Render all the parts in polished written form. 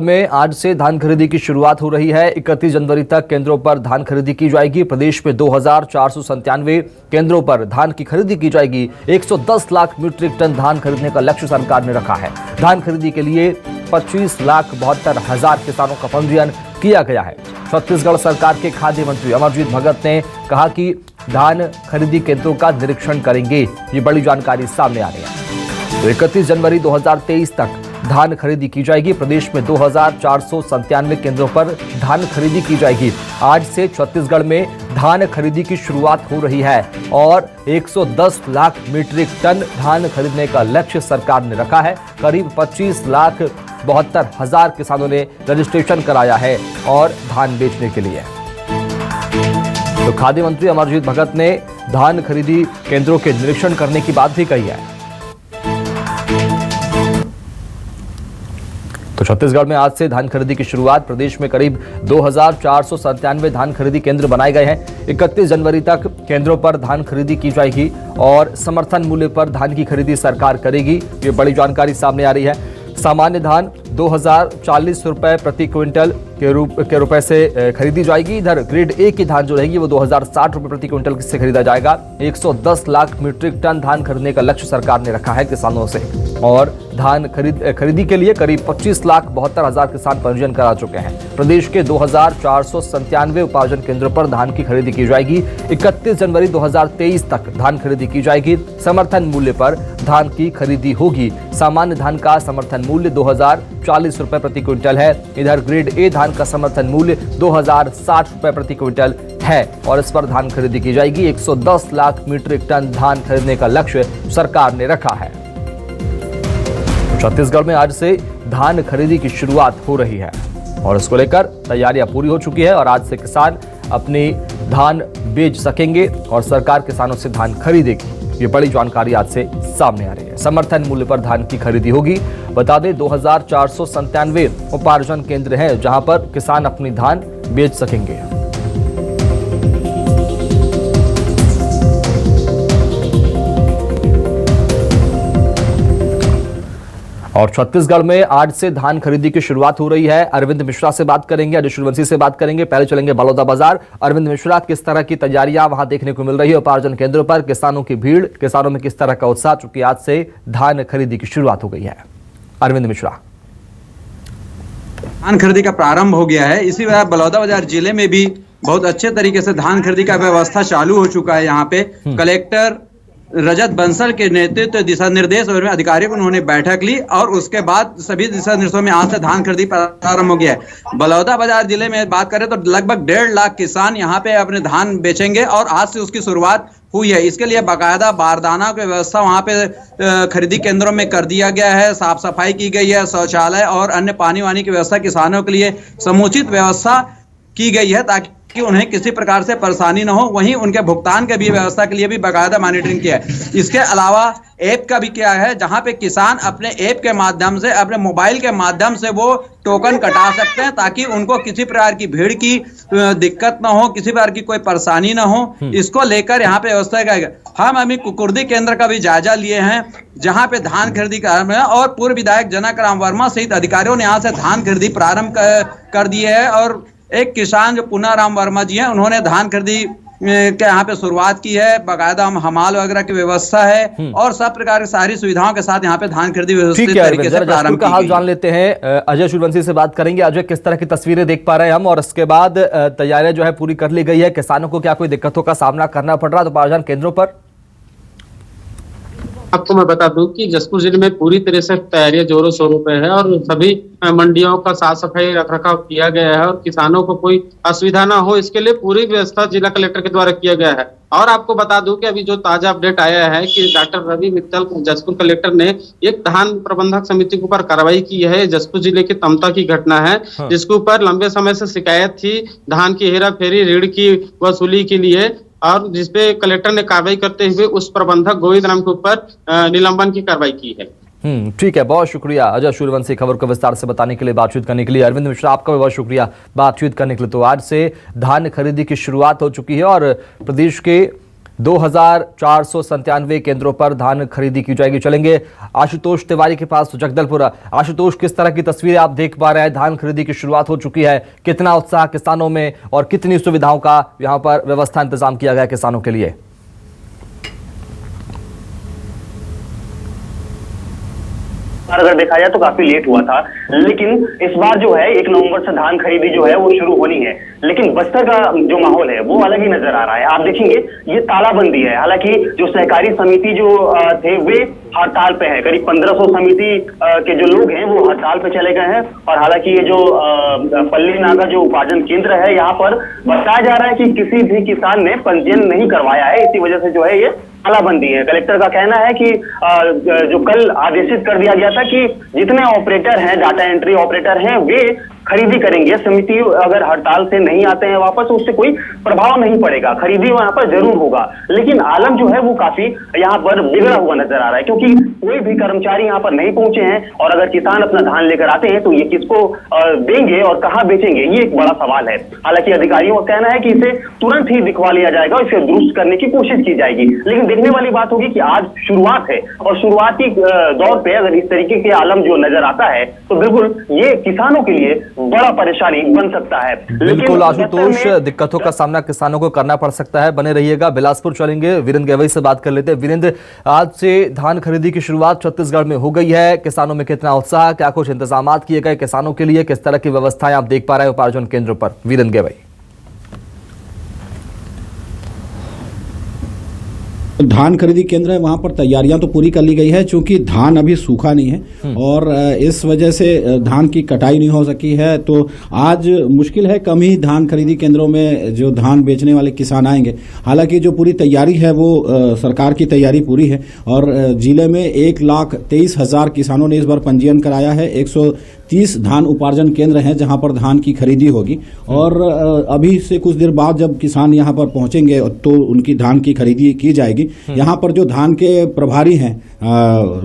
में आज से धान खरीदी की शुरुआत हो रही है। 31 जनवरी तक केंद्रों पर धान खरीदी की जाएगी। प्रदेश में 2497 केंद्रों पर धान की खरीदी की जाएगी। 110 लाख मीट्रिक टन धान खरीदने का लक्ष्य सरकार ने रखा है। धान खरीदी के लिए 25,72,000 किसानों का पंजीयन किया गया है। छत्तीसगढ़ सरकार के खाद्य मंत्री अमरजीत भगत ने कहा कि धान खरीदी केंद्रों का निरीक्षण करेंगे। ये बड़ी जानकारी सामने आ रही है। तो 31 जनवरी 2023 तक धान खरीदी की जाएगी। प्रदेश में 2497 केंद्रों पर धान खरीदी की जाएगी। आज से छत्तीसगढ़ में धान खरीदी की शुरुआत हो रही है और 110 लाख मीट्रिक टन धान खरीदने का लक्ष्य सरकार ने रखा है। करीब 25,72,000 किसानों ने रजिस्ट्रेशन कराया है और धान बेचने के लिए। तो खाद्य मंत्री अमरजीत भगत ने धान खरीदी केंद्रों के निरीक्षण करने की बात भी कही है। तो छत्तीसगढ़ में आज से धान खरीदी की शुरुआत। प्रदेश में करीब 2497 धान खरीदी केंद्र बनाए गए हैं। 31 जनवरी तक केंद्रों पर धान खरीदी की जाएगी और समर्थन मूल्य पर धान की खरीदी सरकार करेगी। ये बड़ी जानकारी सामने आ रही है। सामान्य धान 2040 रुपए प्रति क्विंटल के रुपए से खरीदी जाएगी। इधर ग्रेड ए की धान जो रहेगी वो 2060 रुपए प्रति क्विंटल से खरीदा जाएगा। 110 लाख मीट्रिक टन धान खरीदने का लक्ष्य सरकार ने रखा है किसानों से और धान खरीदी के लिए करीब 25,72,000 किसान पंजीयन करा चुके हैं। प्रदेश के 2497 उपार्जन केंद्रों पर धान की खरीदी की जाएगी। 31 जनवरी 2023 तक धान खरीदी की जाएगी। समर्थन मूल्य पर धान की खरीदी होगी। सामान्य धान का समर्थन मूल्य 2040 रुपए प्रति क्विंटल है। इधर ग्रेड ए धान का समर्थन मूल्य 2060 रुपए प्रति क्विंटल है और इस पर धान खरीदी की जाएगी। 110 लाख मीट्रिक टन धान खरीदने का लक्ष्य सरकार ने रखा है। छत्तीसगढ़ में आज से धान खरीदी की शुरुआत हो रही है और इसको लेकर तैयारियां पूरी हो चुकी है और आज से किसान अपनी धान बेच सकेंगे और सरकार किसानों से धान खरीदेगी। ये बड़ी जानकारी आज से सामने आ रही है। समर्थन मूल्य पर धान की खरीदी होगी। बता दें 2497 उपार्जन केंद्र हैं जहां पर किसान अपनी धान बेच सकेंगे। और छत्तीसगढ़ में आज से धान खरीदी की शुरुआत हो रही है। अरविंद मिश्रा से बात करेंगे, अजय सूर्यवंशी से बात करेंगे। पहले चलेंगे बलौदा बाजार। अरविंद मिश्रा, किस तरह की तैयारियां वहां देखने को मिल रही है उपार्जन केंद्रों पर? किसानों की भीड़, किसानों में किस तरह का उत्साह, चूंकि आज से धान खरीदी की शुरुआत हो गई है। अरविंद मिश्रा। धान खरीदी का प्रारंभ हो गया है। इसी वजह बलौदा बाजार जिले में भी बहुत अच्छे तरीके से धान खरीदी का व्यवस्था चालू हो चुका है। यहाँ पे कलेक्टर रजत बंसल के नेतृत्व दिशा निर्देश और अधिकारियों को उन्होंने बैठक ली और उसके बाद सभी दिशा निर्देशों में आज से धान खरीदी प्रारंभ हो गया है। बलौदा बाजार जिले में बात करें तो लगभग 1.5 लाख किसान यहाँ पे अपने धान बेचेंगे और आज से उसकी शुरुआत हुई है। इसके लिए बाकायदा बारदाना की व्यवस्था वहाँ पे खरीदी केंद्रों में कर दिया गया है। साफ सफाई की गई है। शौचालय और अन्य पानी वानी की व्यवस्था किसानों के लिए समुचित व्यवस्था की गई है ताकि कि उन्हें किसी प्रकार से परेशानी न हो। वहीं उनके भुगतान के भी व्यवस्था के लिए भी बाकायदा मॉनिटरिंग किया है। इसके अलावा ऐप का भी किया है जहां पे किसान अपने ऐप के माध्यम से अपने मोबाइल के माध्यम से वो टोकन कटा सकते हैं ताकि उनको किसी प्रकार की भीड़ की दिक्कत ना हो, किसी प्रकार की कोई परेशानी ना हो। इसको लेकर यहाँ पे व्यवस्था किया। हम अभी कुकुर्दी केंद्र का भी जायजा लिए हैं जहां पे धान खरीदी का और पूर्व विधायक जनक राम वर्मा सहित अधिकारियों ने यहाँ से धान खरीदी प्रारंभ कर दी है। और एक किसान जो पुना राम वर्मा जी हैं उन्होंने धान खरीदी के यहाँ पे शुरुआत की है। बाकायदा हमाल वगैरह की व्यवस्था है और सब प्रकार की सारी सुविधाओं के साथ यहाँ पे धान खरीदी व्यवस्थित तरीके से प्रारंभ की गई। जान लेते हैं, अजय सूर्यवंशी से बात करेंगे। अजय, किस तरह की तस्वीरें देख पा रहे हैं हम और इसके बाद तैयारियां जो है पूरी कर ली गई है, किसानों को क्या कोई दिक्कतों का सामना करना पड़ रहा है उपार्जन केंद्रों पर? आपको मैं बता दूं कि जसपुर जिले में पूरी तरह से तैयारियां जोरों शोरों पे है और सभी मंडियों का साफ सफाई रखरखाव किया गया है और किसानों को कोई असुविधा ना हो इसके लिए पूरी व्यवस्था जिला कलेक्टर के द्वारा किया गया है। और आपको बता दूं कि अभी जो ताजा अपडेट आया है कि डॉक्टर रवि मित्तल जसपुर कलेक्टर ने एक धान प्रबंधक समिति के ऊपर कार्रवाई की है। जसपुर जिले के तमता की घटना है जिसके ऊपर लंबे समय से शिकायत थी धान की हेरा फेरी ऋण की वसूली के लिए और जिसपे कलेक्टर ने कार्रवाई करते हुए उस प्रबंधक गोविंद राम के ऊपर निलंबन की कार्रवाई की है। ठीक है, बहुत शुक्रिया अजय सूर्यवंशी खबर को विस्तार से बताने के लिए, बातचीत करने के लिए। अरविंद मिश्रा, आपका भी बहुत शुक्रिया बातचीत करने के लिए। तो आज से धान खरीदी की शुरुआत हो चुकी है और प्रदेश के 2497 केंद्रों पर धान खरीदी की जाएगी। चलेंगे आशुतोष तिवारी के पास जगदलपुर। आशुतोष, किस तरह की तस्वीरें आप देख पा रहे हैं? धान खरीदी की शुरुआत हो चुकी है, कितना उत्साह किसानों में और कितनी सुविधाओं का यहां पर व्यवस्था इंतजाम किया गया किसानों के लिए? अगर देखा जाए तो काफी लेट हुआ था, लेकिन इस बार जो है 1 नवंबर से धान खरीदी जो है वो शुरू होनी है। लेकिन बस्तर का जो माहौल है वो अलग ही नजर आ रहा है। आप देखेंगे ये तालाबंदी है। हालांकि जो सहकारी समिति जो थे वे हड़ताल पे है। करीब 1500 समिति के जो लोग हैं वो हड़ताल पे चले गए हैं। और हालांकि ये जो पल्ली नागा जो उपार्जन केंद्र है, यहाँ पर बताया जा रहा है कि किसी भी किसान ने पंजीयन नहीं करवाया है। इसी वजह से जो है ये तालाबंदी है। कलेक्टर का कहना है कि जो कल आदेशित कर दिया गया था कि जितने ऑपरेटर हैं, डाटा एंट्री ऑपरेटर हैं, वे खरीदी करेंगे। समिति अगर हड़ताल से नहीं आते हैं वापस, उससे कोई प्रभाव नहीं पड़ेगा, खरीदी वहां पर जरूर होगा। लेकिन आलम जो है वो काफी यहाँ पर बिगड़ा हुआ नजर आ रहा है, क्योंकि कोई भी कर्मचारी यहाँ पर नहीं पहुंचे हैं। और अगर किसान अपना धान लेकर आते हैं तो ये किसको देंगे और कहाँ बेचेंगे, ये एक बड़ा सवाल है। हालांकि अधिकारियों का कहना है कि इसे तुरंत ही दिखवा लिया जाएगा, इसे दुरुस्त करने की कोशिश की जाएगी। लेकिन देखने वाली बात होगी कि आज शुरुआत है और शुरुआती दौर पे अगर इस तरीके के आलम जो नजर आता है तो बिल्कुल ये किसानों के लिए बड़ा परेशानी बन सकता है। बिल्कुल आशुतोष, दिक्कतों का सामना किसानों को करना पड़ सकता है। बने रहिएगा। बिलासपुर चलेंगे, वीरेंद्र गेवई से बात कर लेते हैं। वीरेंद्र, आज से धान खरीदी की शुरुआत छत्तीसगढ़ में हो गई है। किसानों में कितना उत्साह, क्या कुछ इंतजाम किए गए किसानों के लिए, किस तरह की व्यवस्थाएं आप देख पा रहे हैं उपार्जन केंद्रों पर? वीरेंद्र गेवई। धान खरीदी केंद्र है, वहां पर तैयारियां तो पूरी कर ली गई है, क्योंकि धान अभी सूखा नहीं है और इस वजह से धान की कटाई नहीं हो सकी है। तो आज मुश्किल है, कम ही धान खरीदी केंद्रों में जो धान बेचने वाले किसान आएंगे। हालांकि जो पूरी तैयारी है वो सरकार की तैयारी पूरी है और जिले में 1,23,000 किसानों ने इस बार पंजीयन कराया है। 130 धान उपार्जन केंद्र हैं जहां पर धान की खरीदी होगी और अभी से कुछ देर बाद जब किसान यहां पर पहुंचेंगे तो उनकी धान की खरीदी की जाएगी। यहाँ पर जो धान के प्रभारी हैं,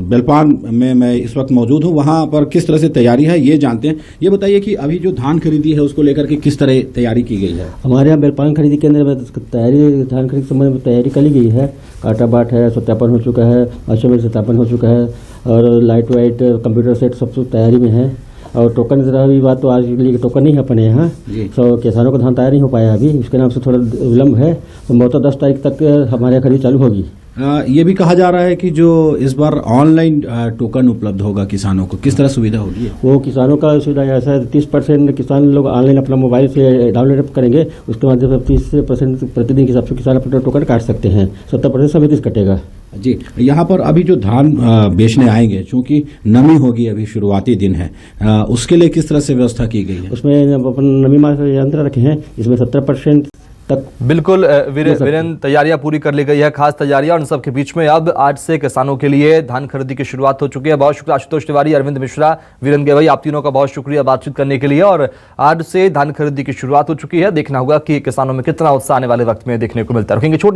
बेलपान में मैं इस वक्त मौजूद हूँ, वहाँ पर किस तरह से तैयारी है ये जानते हैं। ये बताइए कि अभी जो धान खरीदी है उसको लेकर के किस तरह तैयारी की गई है? हमारे यहाँ बेलपान खरीदी केंद्र में तैयारी, धान खरीदी के संबंध में तैयारी कर ली गई है। काटा बाट है, सत्यापन हो चुका है, मशीन में सत्यापन हो चुका है और लाइट वाइट कंप्यूटर सेट सब तैयारी में है। और टोकन की तरह बात, तो आज के लिए टोकन नहीं है अपने यहाँ, तो किसानों को धान तैयार नहीं हो पाया अभी, इसके नाम से थोड़ा विलम्ब है। तो 10 तारीख तक हमारे यहाँ खरीद चालू होगी। ये भी कहा जा रहा है कि जो इस बार ऑनलाइन टोकन उपलब्ध होगा किसानों को, किस तरह सुविधा होगी? वो किसानों का सुविधा ऐसा है, 30% किसान लोग ऑनलाइन अपना मोबाइल से डाउनलोड करेंगे, उसके माध्यम से 30% प्रतिदिन के हिसाब से किसान अपना टोकन काट सकते हैं। 70% समिति से कटेगा जी। यहाँ पर अभी जो धान बेचने आएंगे, चूंकि नमी होगी, अभी शुरुआती दिन है, उसके लिए किस तरह से व्यवस्था की गई है? उसमें अपन नमी मास यंत्र रखे हैं, इसमें 70% तक। बिल्कुल वीरेंद्र, तैयारियां पूरी कर ली गई है, खास तैयारियां। और इन सब के बीच में अब आज से किसानों के लिए धान खरीदी की शुरुआत हो चुकी है। बहुत शुक्रिया आशुतोष तिवारी, अरविंद मिश्रा, वीरेंद्र गेवई, आप तीनों का बहुत शुक्रिया बातचीत करने के लिए। और आज से धान खरीदी की शुरुआत हो चुकी है, देखना होगा कि किसानों में कितना उत्साह आने वाले वक्त में देखने को मिलता है। रुकेंगे छोटे